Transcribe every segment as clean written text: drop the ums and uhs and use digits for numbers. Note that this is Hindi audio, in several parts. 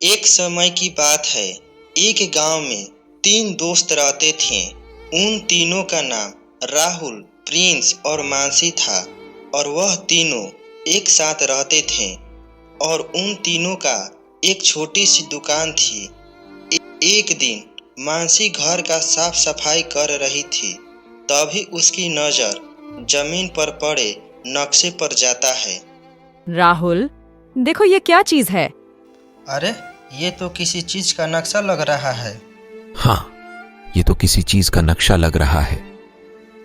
एक समय की बात है। एक गांव में 3 दोस्त रहते थे। उन तीनों का नाम राहुल, प्रिंस और मानसी था और वह तीनों एक साथ रहते थे और उन तीनों का एक छोटी सी दुकान थी। एक दिन मानसी घर का साफ सफाई कर रही थी, तभी उसकी नजर जमीन पर पड़े नक्शे पर जाता है। राहुल, देखो ये क्या चीज है। अरे, ये तो किसी चीज का नक्शा लग रहा है। हाँ, ये तो किसी चीज का नक्शा लग रहा है।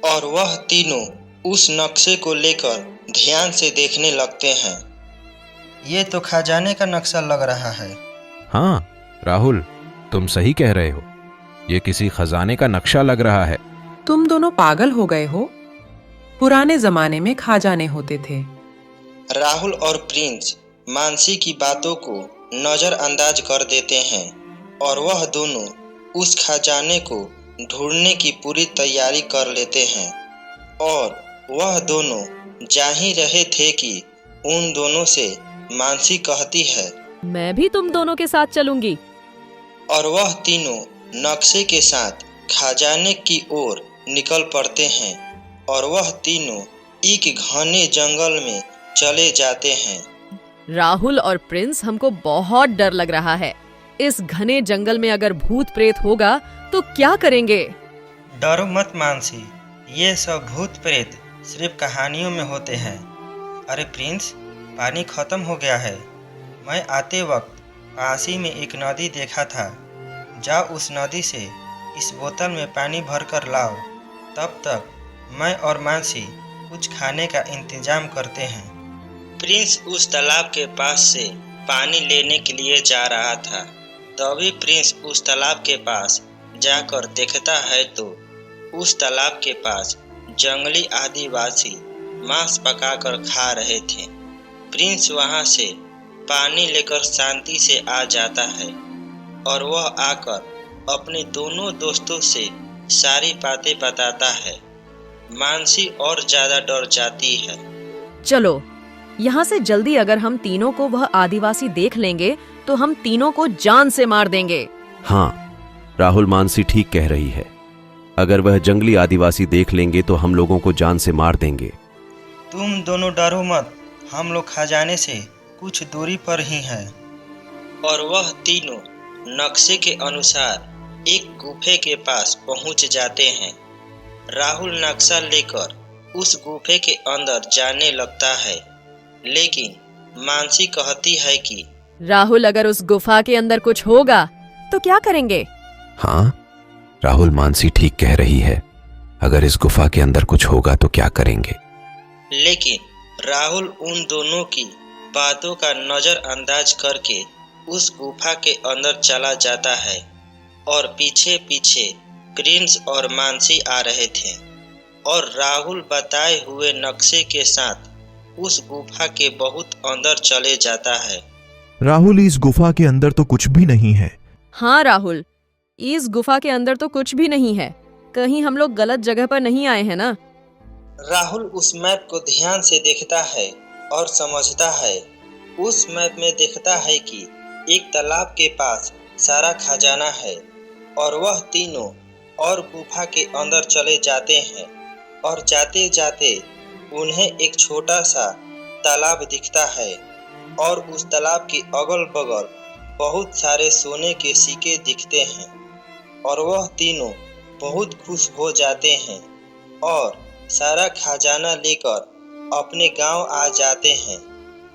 और वह तीनों उस नक्शे को लेकर ध्यान से देखने लगते हैं। ये तो खजाने का नक्शा लग रहा है। हाँ राहुल, तुम सही कह रहे हो, ये किसी खजाने का नक्शा लग रहा है। तुम दोनों पागल हो गए हो। पुराने जमाने में खजाने होते थे। राहुल और प्रिंस मानसी की बातों को नजरअंदाज कर देते हैं और वह दोनों उस खजाने को ढूंढने की पूरी तैयारी कर लेते हैं। और वह दोनों जा ही रहे थे कि उन दोनों से मानसी कहती है, मैं भी तुम दोनों के साथ चलूंगी। और वह तीनों नक्शे के साथ खजाने की ओर निकल पड़ते हैं और वह तीनों एक घने जंगल में चले जाते हैं। राहुल और प्रिंस, हमको बहुत डर लग रहा है। इस घने जंगल में अगर भूत प्रेत होगा तो क्या करेंगे? डरो मत मानसी, ये सब भूत प्रेत सिर्फ कहानियों में होते हैं। अरे प्रिंस, पानी खत्म हो गया है। मैं आते वक्त पास ही में एक नदी देखा था। जाओ उस नदी से इस बोतल में पानी भर कर लाओ। तब तक मैं और मानसी कुछ खाने का इंतजाम करते हैं। प्रिंस उस तालाब के पास से पानी लेने के लिए जा रहा था। तभी प्रिंस उस तालाब के पास जाकर देखता है तो उस तालाब के पास जंगली आदिवासी मांस पकाकर खा रहे थे। प्रिंस वहां से पानी लेकर शांति से आ जाता है और वह आकर अपने दोनों दोस्तों से सारी बातें बताता है। मानसी और ज्यादा डर जाती है। चलो यहाँ से जल्दी, अगर हम तीनों को वह आदिवासी देख लेंगे तो हम तीनों को जान से मार देंगे। हाँ, राहुल, मानसी ठीक कह रही है। अगर वह जंगली आदिवासी देख लेंगे तो हम लोगों को जान से मार देंगे। तुम दोनों डरो मत, हम लोग खजाने से कुछ दूरी पर ही हैं। और वह तीनों नक्शे के अनुसार एक गुफे के पास पहुंच जाते हैं। राहुल नक्शा लेकर उस गुफे के अंदर जाने लगता है, लेकिन मानसी कहती है कि राहुल, अगर उस गुफा के अंदर कुछ होगा तो क्या करेंगे? हाँ, राहुल, मानसी ठीक कह रही है। अगर इस गुफा के अंदर कुछ होगा तो क्या करेंगे? लेकिन राहुल उन दोनों की बातों का नजरअंदाज करके उस गुफा के अंदर चला जाता है और पीछे पीछे प्रिंस और मानसी आ रहे थे और राहुल बताए हुए नक्शे के साथ उस गुफा के बहुत अंदर चले जाता है। राहुल, इस गुफा के अंदर तो कुछ भी नहीं है। हाँ राहुल, इस गुफा के अंदर तो कुछ भी नहीं है। कहीं हम लोग गलत जगह पर नहीं आए हैं ना? राहुल उस मैप को ध्यान से देखता है और समझता है। उस मैप में देखता है कि एक तालाब के पास सारा खजाना है और वह तीनों और गुफा के अंदर चले जाते हैं और जाते जाते उन्हें एक छोटा सा तालाब दिखता है और उस तालाब के अगल बगल बहुत सारे सोने के सिक्के दिखते हैं और वह तीनों बहुत खुश हो जाते हैं और सारा खजाना लेकर अपने गांव आ जाते हैं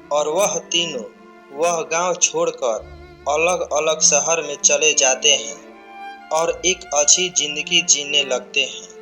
और वह तीनों वह गांव छोड़कर अलग अलग शहर में चले जाते हैं और एक अच्छी जिंदगी जीने लगते हैं।